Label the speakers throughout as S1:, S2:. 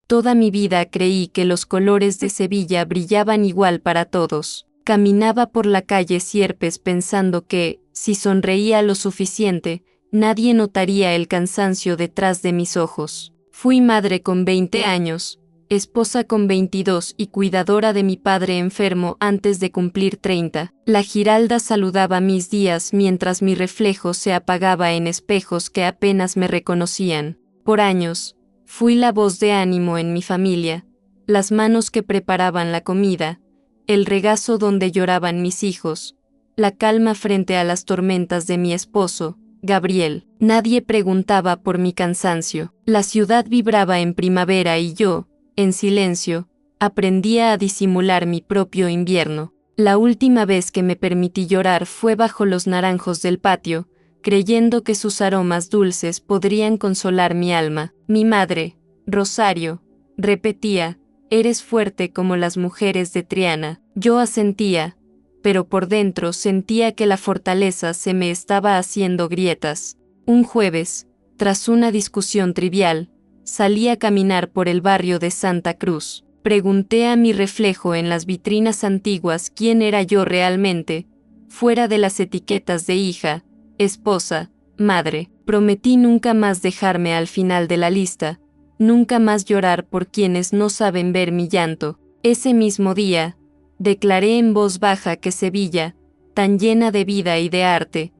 S1: Toda mi vida creí que los colores de Sevilla brillaban igual para todos. Caminaba por la calle Sierpes pensando que, si sonreía lo suficiente, nadie notaría el cansancio detrás de mis ojos. Fui madre con 20 años, esposa con 22 y cuidadora de mi padre enfermo antes de cumplir 30. La Giralda saludaba mis días mientras mi reflejo se apagaba en espejos que apenas me reconocían. Por años, fui la voz de ánimo en mi familia, las manos que preparaban la comida, el regazo donde lloraban mis hijos, la calma frente a las tormentas de mi esposo, Gabriel. Nadie preguntaba por mi cansancio. La ciudad vibraba en primavera y yo, en silencio, aprendía a disimular mi propio invierno. La última vez que me permití llorar fue bajo los naranjos del patio, creyendo que sus aromas dulces podrían consolar mi alma. Mi madre, Rosario, repetía, «Eres fuerte como las mujeres de Triana». Yo asentía, pero por dentro sentía que la fortaleza se me estaba haciendo grietas. Un jueves, tras una discusión trivial, salí a caminar por el barrio de Santa Cruz. Pregunté a mi reflejo en las vitrinas antiguas quién era yo realmente, fuera de las etiquetas de hija, esposa, madre. Prometí nunca más dejarme al final de la lista, nunca más llorar por quienes no saben ver mi llanto. Ese mismo día, declaré en voz baja que Sevilla, tan llena de vida y de arte,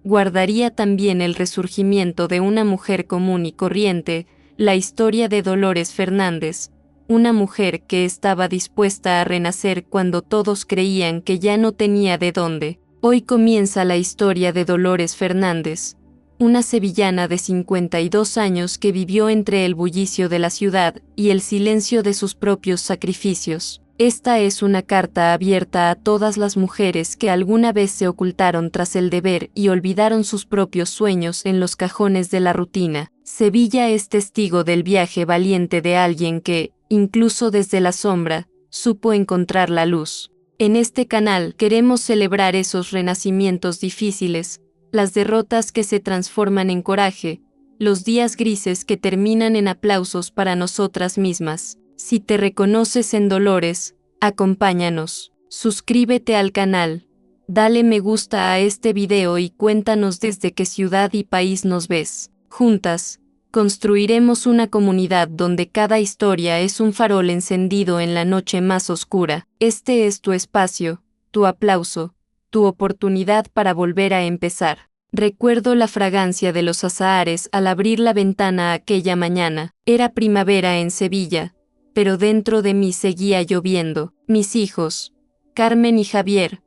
S1: guardaría también el resurgimiento de una mujer común y corriente, la historia de Dolores Fernández, una mujer que estaba dispuesta a renacer cuando todos creían que ya no tenía de dónde. Hoy comienza la historia de Dolores Fernández, una sevillana de 52 años que vivió entre el bullicio de la ciudad y el silencio de sus propios sacrificios. Esta es una carta abierta a todas las mujeres que alguna vez se ocultaron tras el deber y olvidaron sus propios sueños en los cajones de la rutina. Sevilla es testigo del viaje valiente de alguien que, incluso desde la sombra, supo encontrar la luz. En este canal queremos celebrar esos renacimientos difíciles, las derrotas que se transforman en coraje, los días grises que terminan en aplausos para nosotras mismas. Si te reconoces en Dolores, acompáñanos. Suscríbete al canal, dale me gusta a este video y cuéntanos desde qué ciudad y país nos ves. Juntas, construiremos una comunidad donde cada historia es un farol encendido en la noche más oscura. Este es tu espacio, tu aplauso, tu oportunidad para volver a empezar. Recuerdo la fragancia de los azahares al abrir la ventana aquella mañana. Era primavera en Sevilla, pero dentro de mí seguía lloviendo. Mis hijos, Carmen y Javier,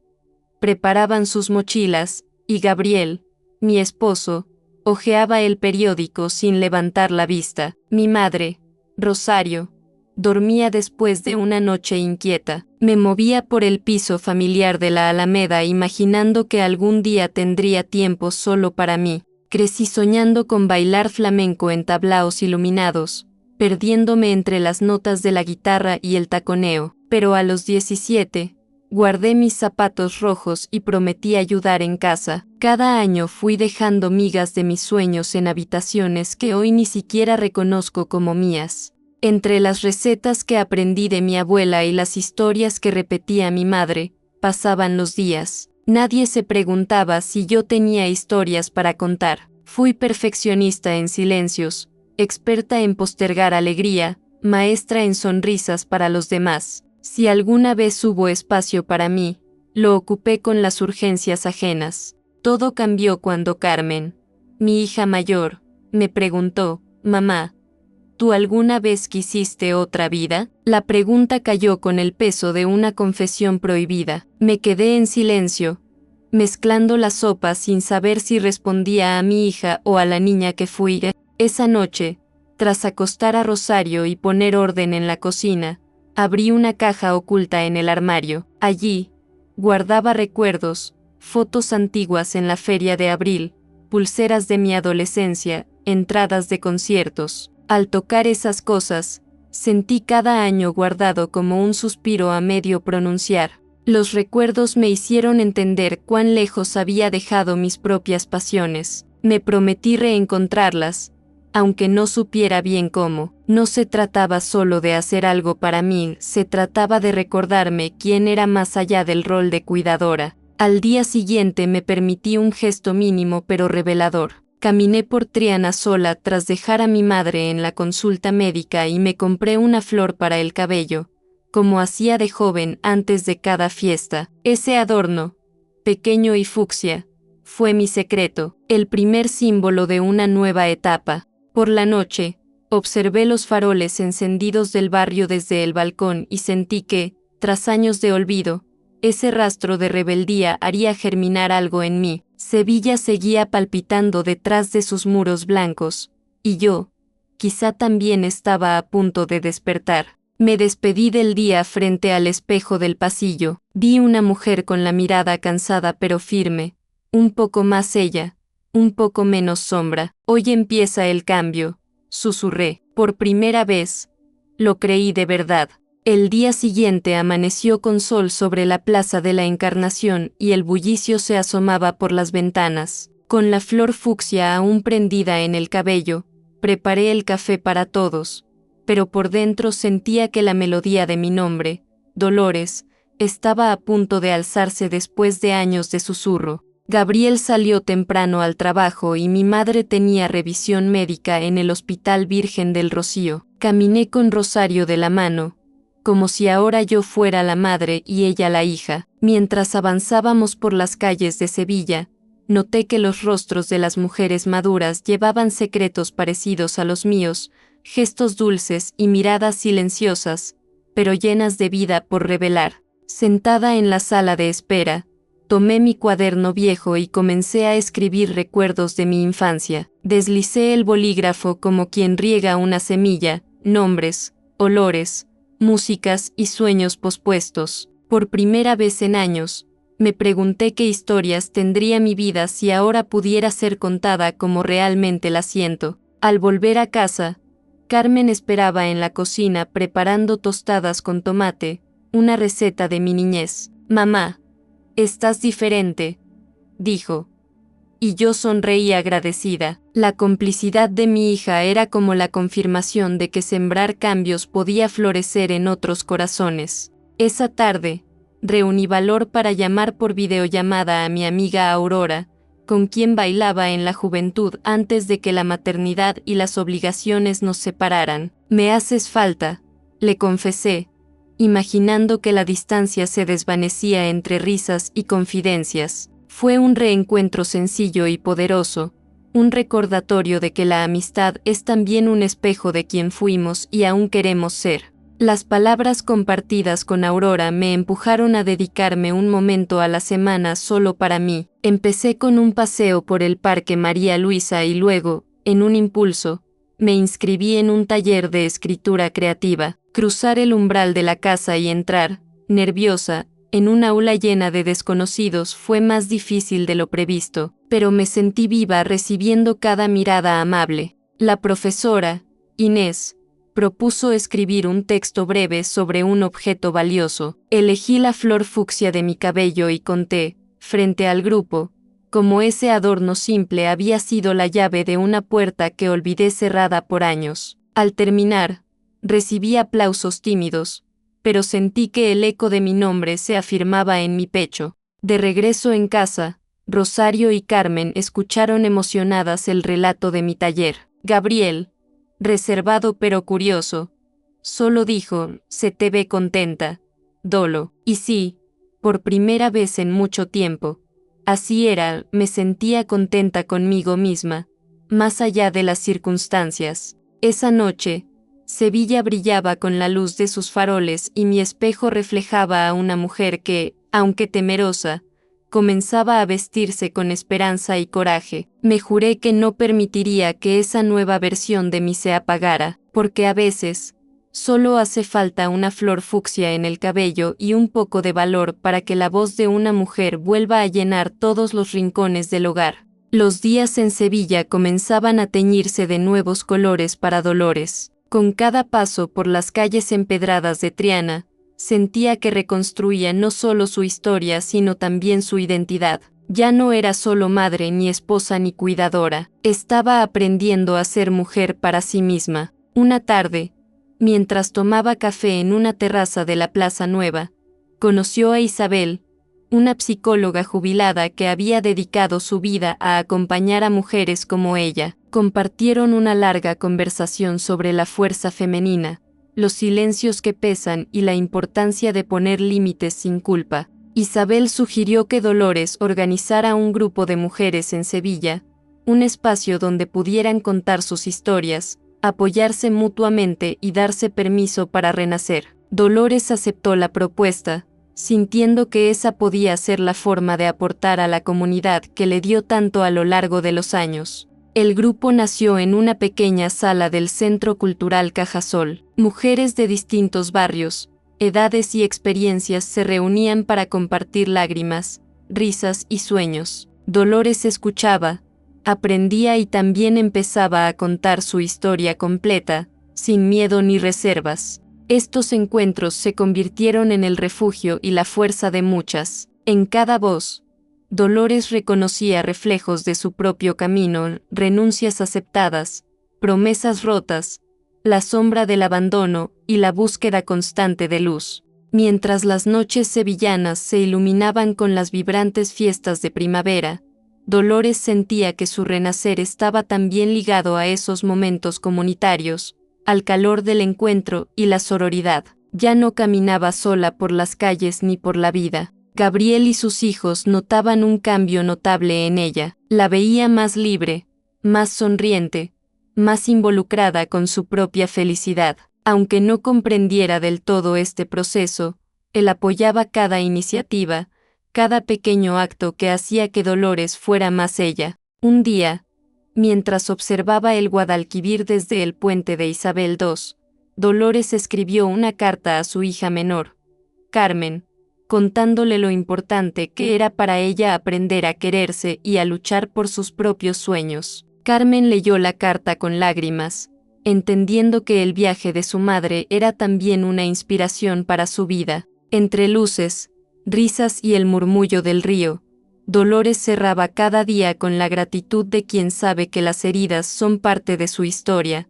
S1: preparaban sus mochilas, y Gabriel, mi esposo, hojeaba el periódico sin levantar la vista. Mi madre, Rosario, dormía después de una noche inquieta. Me movía por el piso familiar de la Alameda imaginando que algún día tendría tiempo solo para mí. Crecí soñando con bailar flamenco en tablaos iluminados, perdiéndome entre las notas de la guitarra y el taconeo. Pero a los 17, guardé mis zapatos rojos y prometí ayudar en casa. Cada año fui dejando migas de mis sueños en habitaciones que hoy ni siquiera reconozco como mías. Entre las recetas que aprendí de mi abuela y las historias que repetía mi madre, pasaban los días. Nadie se preguntaba si yo tenía historias para contar. Fui perfeccionista en silencios, experta en postergar alegría, maestra en sonrisas para los demás. Si alguna vez hubo espacio para mí, lo ocupé con las urgencias ajenas. Todo cambió cuando Carmen, mi hija mayor, me preguntó, «Mamá, ¿tú alguna vez quisiste otra vida?». La pregunta cayó con el peso de una confesión prohibida. Me quedé en silencio, mezclando la sopa sin saber si respondía a mi hija o a la niña que fui. Esa noche, tras acostar a Rosario y poner orden en la cocina, abrí una caja oculta en el armario. Allí, guardaba recuerdos, fotos antiguas en la feria de abril, pulseras de mi adolescencia, entradas de conciertos. Al tocar esas cosas, sentí cada año guardado como un suspiro a medio pronunciar. Los recuerdos me hicieron entender cuán lejos había dejado mis propias pasiones. Me prometí reencontrarlas, aunque no supiera bien cómo. No se trataba solo de hacer algo para mí, se trataba de recordarme quién era más allá del rol de cuidadora. Al día siguiente me permití un gesto mínimo pero revelador. Caminé por Triana sola tras dejar a mi madre en la consulta médica y me compré una flor para el cabello, como hacía de joven antes de cada fiesta. Ese adorno, pequeño y fucsia, fue mi secreto, el primer símbolo de una nueva etapa. Por la noche, observé los faroles encendidos del barrio desde el balcón y sentí que, tras años de olvido, ese rastro de rebeldía haría germinar algo en mí. Sevilla seguía palpitando detrás de sus muros blancos, y yo, quizá también estaba a punto de despertar. Me despedí del día frente al espejo del pasillo. Vi una mujer con la mirada cansada pero firme, un poco más ella, un poco menos sombra. Hoy empieza el cambio, susurré. Por primera vez, lo creí de verdad. El día siguiente amaneció con sol sobre la Plaza de la Encarnación y el bullicio se asomaba por las ventanas. Con la flor fucsia aún prendida en el cabello, preparé el café para todos, pero por dentro sentía que la melodía de mi nombre, Dolores, estaba a punto de alzarse después de años de susurro. Gabriel salió temprano al trabajo y mi madre tenía revisión médica en el Hospital Virgen del Rocío. Caminé con Rosario de la mano, como si ahora yo fuera la madre y ella la hija. Mientras avanzábamos por las calles de Sevilla, noté que los rostros de las mujeres maduras llevaban secretos parecidos a los míos, gestos dulces y miradas silenciosas, pero llenas de vida por revelar. Sentada en la sala de espera, tomé mi cuaderno viejo y comencé a escribir recuerdos de mi infancia. Deslicé el bolígrafo como quien riega una semilla, nombres, olores, músicas y sueños pospuestos. Por primera vez en años, me pregunté qué historias tendría mi vida si ahora pudiera ser contada como realmente la siento. Al volver a casa, Carmen esperaba en la cocina preparando tostadas con tomate, una receta de mi niñez. «Mamá, estás diferente», dijo. Y yo sonreí agradecida. La complicidad de mi hija era como la confirmación de que sembrar cambios podía florecer en otros corazones. Esa tarde, reuní valor para llamar por videollamada a mi amiga Aurora, con quien bailaba en la juventud antes de que la maternidad y las obligaciones nos separaran. «Me haces falta», le confesé, imaginando que la distancia se desvanecía entre risas y confidencias. Fue un reencuentro sencillo y poderoso, un recordatorio de que la amistad es también un espejo de quien fuimos y aún queremos ser. Las palabras compartidas con Aurora me empujaron a dedicarme un momento a la semana solo para mí. Empecé con un paseo por el Parque María Luisa y luego, en un impulso, me inscribí en un taller de escritura creativa. Cruzar el umbral de la casa y entrar, nerviosa, en un aula llena de desconocidos fue más difícil de lo previsto, pero me sentí viva recibiendo cada mirada amable. La profesora, Inés, propuso escribir un texto breve sobre un objeto valioso. Elegí la flor fucsia de mi cabello y conté, frente al grupo, cómo ese adorno simple había sido la llave de una puerta que olvidé cerrada por años. Al terminar, recibí aplausos tímidos, pero sentí que el eco de mi nombre se afirmaba en mi pecho. De regreso en casa, Rosario y Carmen escucharon emocionadas el relato de mi taller. Gabriel, reservado pero curioso, solo dijo: «Se te ve contenta, Dolo». Y sí, por primera vez en mucho tiempo, así era, me sentía contenta conmigo misma, más allá de las circunstancias. Esa noche, Sevilla brillaba con la luz de sus faroles y mi espejo reflejaba a una mujer que, aunque temerosa, comenzaba a vestirse con esperanza y coraje. Me juré que no permitiría que esa nueva versión de mí se apagara, porque a veces, solo hace falta una flor fucsia en el cabello y un poco de valor para que la voz de una mujer vuelva a llenar todos los rincones del hogar. Los días en Sevilla comenzaban a teñirse de nuevos colores para Dolores. Con cada paso por las calles empedradas de Triana, sentía que reconstruía no solo su historia sino también su identidad. Ya no era solo madre, ni esposa, ni cuidadora. Estaba aprendiendo a ser mujer para sí misma. Una tarde, mientras tomaba café en una terraza de la Plaza Nueva, conoció a Isabel, una psicóloga jubilada que había dedicado su vida a acompañar a mujeres como ella. Compartieron una larga conversación sobre la fuerza femenina, los silencios que pesan y la importancia de poner límites sin culpa. Isabel sugirió que Dolores organizara un grupo de mujeres en Sevilla, un espacio donde pudieran contar sus historias, apoyarse mutuamente y darse permiso para renacer. Dolores aceptó la propuesta, sintiendo que esa podía ser la forma de aportar a la comunidad que le dio tanto a lo largo de los años. El grupo nació en una pequeña sala del Centro Cultural Cajasol. Mujeres de distintos barrios, edades y experiencias se reunían para compartir lágrimas, risas y sueños. Dolores escuchaba, aprendía y también empezaba a contar su historia completa, sin miedo ni reservas. Estos encuentros se convirtieron en el refugio y la fuerza de muchas. En cada voz, Dolores reconocía reflejos de su propio camino, renuncias aceptadas, promesas rotas, la sombra del abandono y la búsqueda constante de luz. Mientras las noches sevillanas se iluminaban con las vibrantes fiestas de primavera, Dolores sentía que su renacer estaba también ligado a esos momentos comunitarios, al calor del encuentro y la sororidad. Ya no caminaba sola por las calles ni por la vida. Gabriel y sus hijos notaban un cambio notable en ella. La veía más libre, más sonriente, más involucrada con su propia felicidad. Aunque no comprendiera del todo este proceso, él apoyaba cada iniciativa, cada pequeño acto que hacía que Dolores fuera más ella. Un día, mientras observaba el Guadalquivir desde el puente de Isabel II, Dolores escribió una carta a su hija menor, Carmen, contándole lo importante que era para ella aprender a quererse y a luchar por sus propios sueños. Carmen leyó la carta con lágrimas, entendiendo que el viaje de su madre era también una inspiración para su vida. Entre luces, risas y el murmullo del río, Dolores cerraba cada día con la gratitud de quien sabe que las heridas son parte de su historia,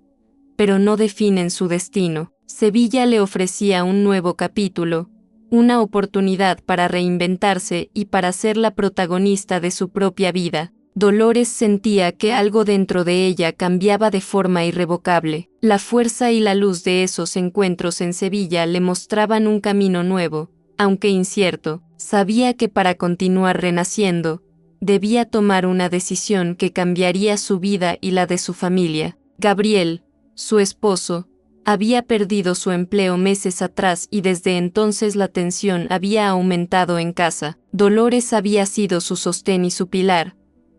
S1: pero no definen su destino. Sevilla le ofrecía un nuevo capítulo, una oportunidad para reinventarse y para ser la protagonista de su propia vida. Dolores sentía que algo dentro de ella cambiaba de forma irrevocable. La fuerza y la luz de esos encuentros en Sevilla le mostraban un camino nuevo, aunque incierto. Sabía que para continuar renaciendo, debía tomar una decisión que cambiaría su vida y la de su familia. Gabriel, su esposo, había perdido su empleo meses atrás y desde entonces la tensión había aumentado en casa. Dolores había sido su sostén y su pilar,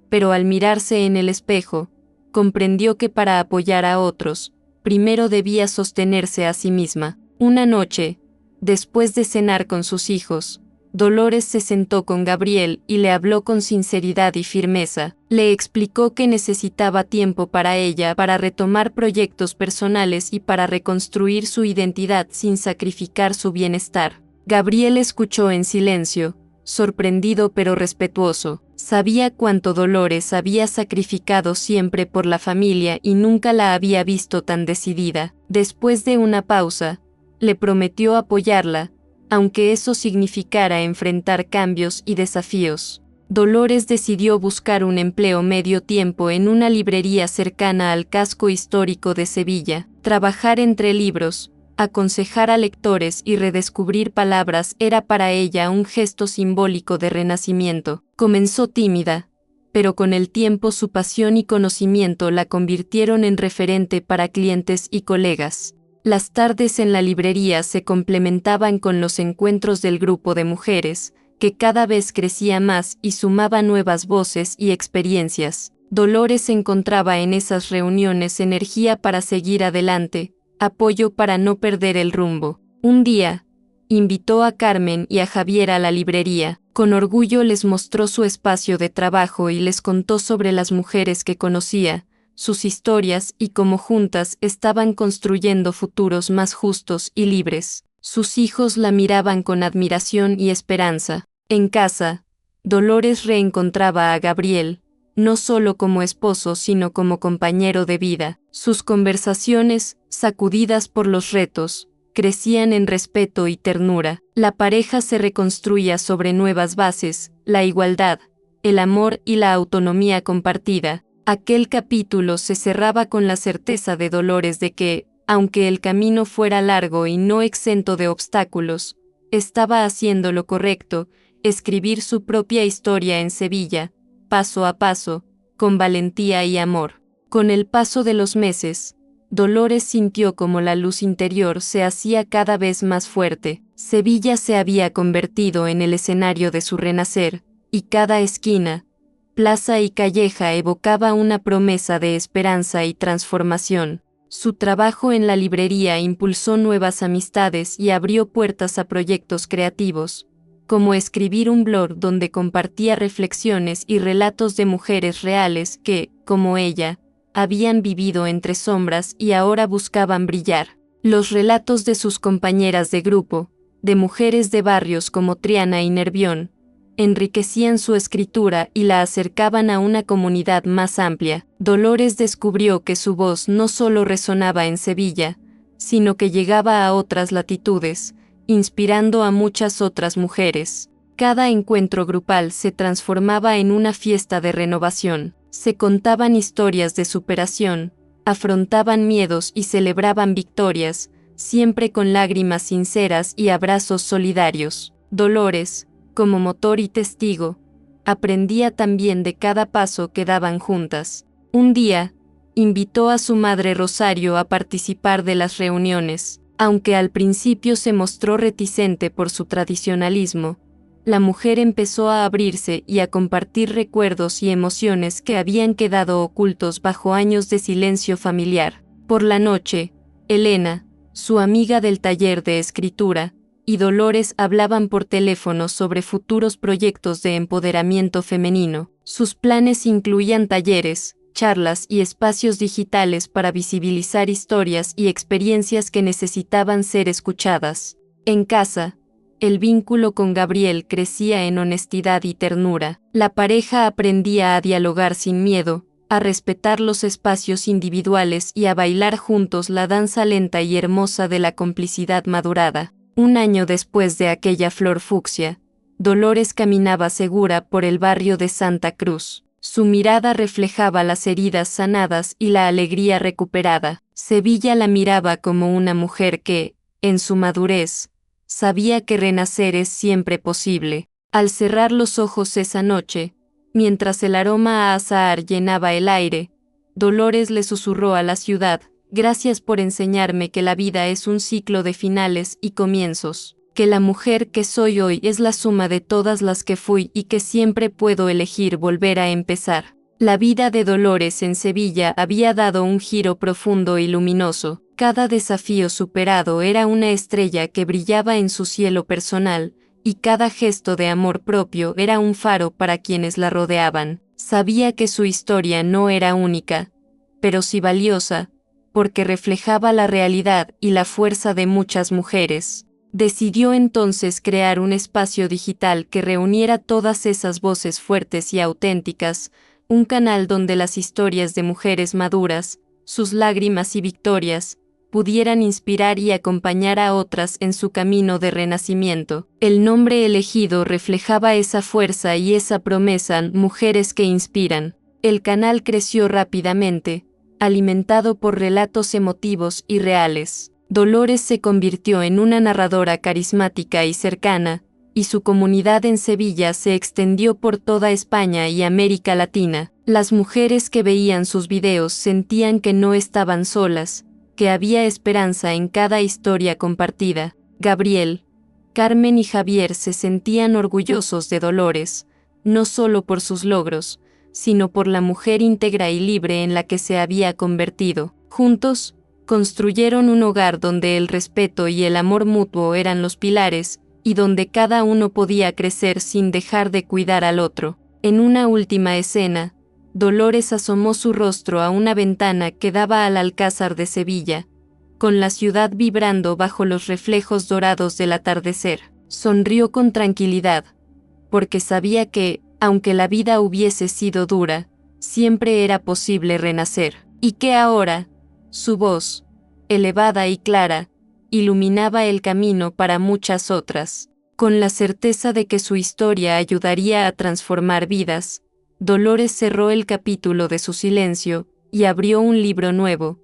S1: pero al mirarse en el espejo, comprendió que para apoyar a otros, primero debía sostenerse a sí misma. Una noche, después de cenar con sus hijos, Dolores se sentó con Gabriel y le habló con sinceridad y firmeza. Le explicó que necesitaba tiempo para ella, para retomar proyectos personales y para reconstruir su identidad sin sacrificar su bienestar. Gabriel escuchó en silencio, sorprendido pero respetuoso. Sabía cuánto Dolores había sacrificado siempre por la familia y nunca la había visto tan decidida. Después de una pausa, le prometió apoyarla, aunque eso significara enfrentar cambios y desafíos. Dolores decidió buscar un empleo medio tiempo en una librería cercana al casco histórico de Sevilla. Trabajar entre libros, aconsejar a lectores y redescubrir palabras era para ella un gesto simbólico de renacimiento. Comenzó tímida, pero con el tiempo su pasión y conocimiento la convirtieron en referente para clientes y colegas. Las tardes en la librería se complementaban con los encuentros del grupo de mujeres, que cada vez crecía más y sumaba nuevas voces y experiencias. Dolores encontraba en esas reuniones energía para seguir adelante, apoyo para no perder el rumbo. Un día, invitó a Carmen y a Javier a la librería. Con orgullo les mostró su espacio de trabajo y les contó sobre las mujeres que conocía, sus historias y cómo juntas estaban construyendo futuros más justos y libres. Sus hijos la miraban con admiración y esperanza. En casa, Dolores reencontraba a Gabriel, no solo como esposo sino como compañero de vida. Sus conversaciones, sacudidas por los retos, crecían en respeto y ternura. La pareja se reconstruía sobre nuevas bases, la igualdad, el amor y la autonomía compartida. Aquel capítulo se cerraba con la certeza de Dolores de que, aunque el camino fuera largo y no exento de obstáculos, estaba haciendo lo correcto, escribir su propia historia en Sevilla, paso a paso, con valentía y amor. Con el paso de los meses, Dolores sintió como la luz interior se hacía cada vez más fuerte. Sevilla se había convertido en el escenario de su renacer, y cada esquina, plaza y calleja evocaba una promesa de esperanza y transformación. Su trabajo en la librería impulsó nuevas amistades y abrió puertas a proyectos creativos, como escribir un blog donde compartía reflexiones y relatos de mujeres reales que, como ella, habían vivido entre sombras y ahora buscaban brillar. Los relatos de sus compañeras de grupo, de mujeres de barrios como Triana y Nervión, enriquecían su escritura y la acercaban a una comunidad más amplia. Dolores descubrió que su voz no solo resonaba en Sevilla, sino que llegaba a otras latitudes, inspirando a muchas otras mujeres. Cada encuentro grupal se transformaba en una fiesta de renovación. Se contaban historias de superación, afrontaban miedos y celebraban victorias, siempre con lágrimas sinceras y abrazos solidarios. Dolores, como motor y testigo, aprendía también de cada paso que daban juntas. Un día, invitó a su madre Rosario a participar de las reuniones. Aunque al principio se mostró reticente por su tradicionalismo, la mujer empezó a abrirse y a compartir recuerdos y emociones que habían quedado ocultos bajo años de silencio familiar. Por la noche, Elena, su amiga del taller de escritura, y Dolores hablaban por teléfono sobre futuros proyectos de empoderamiento femenino. Sus planes incluían talleres, charlas y espacios digitales para visibilizar historias y experiencias que necesitaban ser escuchadas. En casa, el vínculo con Gabriel crecía en honestidad y ternura. La pareja aprendía a dialogar sin miedo, a respetar los espacios individuales y a bailar juntos la danza lenta y hermosa de la complicidad madurada. Un año después de aquella flor fucsia, Dolores caminaba segura por el barrio de Santa Cruz. Su mirada reflejaba las heridas sanadas y la alegría recuperada. Sevilla la miraba como una mujer que, en su madurez, sabía que renacer es siempre posible. Al cerrar los ojos esa noche, mientras el aroma a azahar llenaba el aire, Dolores le susurró a la ciudad: «Gracias por enseñarme que la vida es un ciclo de finales y comienzos, que la mujer que soy hoy es la suma de todas las que fui y que siempre puedo elegir volver a empezar». La vida de Dolores en Sevilla había dado un giro profundo y luminoso. Cada desafío superado era una estrella que brillaba en su cielo personal, y cada gesto de amor propio era un faro para quienes la rodeaban. Sabía que su historia no era única, pero sí valiosa, porque reflejaba la realidad y la fuerza de muchas mujeres. Decidió entonces crear un espacio digital que reuniera todas esas voces fuertes y auténticas, un canal donde las historias de mujeres maduras, sus lágrimas y victorias, pudieran inspirar y acompañar a otras en su camino de renacimiento. El nombre elegido reflejaba esa fuerza y esa promesa: mujeres que inspiran. El canal creció rápidamente, alimentado por relatos emotivos y reales. Dolores se convirtió en una narradora carismática y cercana, y su comunidad en Sevilla se extendió por toda España y América Latina. Las mujeres que veían sus videos sentían que no estaban solas, que había esperanza en cada historia compartida. Gabriel, Carmen y Javier se sentían orgullosos de Dolores, no solo por sus logros, sino por la mujer íntegra y libre en la que se había convertido. Juntos, construyeron un hogar donde el respeto y el amor mutuo eran los pilares, y donde cada uno podía crecer sin dejar de cuidar al otro. En una última escena, Dolores asomó su rostro a una ventana que daba al Alcázar de Sevilla, con la ciudad vibrando bajo los reflejos dorados del atardecer. Sonrió con tranquilidad, porque sabía que, aunque la vida hubiese sido dura, siempre era posible renacer, y que ahora, su voz, elevada y clara, iluminaba el camino para muchas otras. Con la certeza de que su historia ayudaría a transformar vidas, Dolores cerró el capítulo de su silencio y abrió un libro nuevo,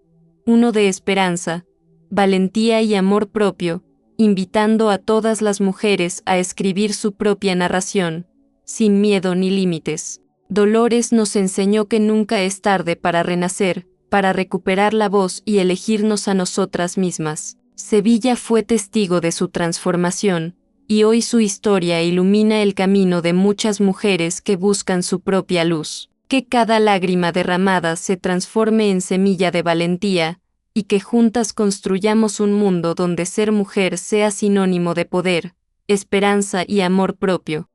S1: uno de esperanza, valentía y amor propio, invitando a todas las mujeres a escribir su propia narración, sin miedo ni límites. Dolores nos enseñó que nunca es tarde para renacer, para recuperar la voz y elegirnos a nosotras mismas. Sevilla fue testigo de su transformación, y hoy su historia ilumina el camino de muchas mujeres que buscan su propia luz. Que cada lágrima derramada se transforme en semilla de valentía, y que juntas construyamos un mundo donde ser mujer sea sinónimo de poder, esperanza y amor propio.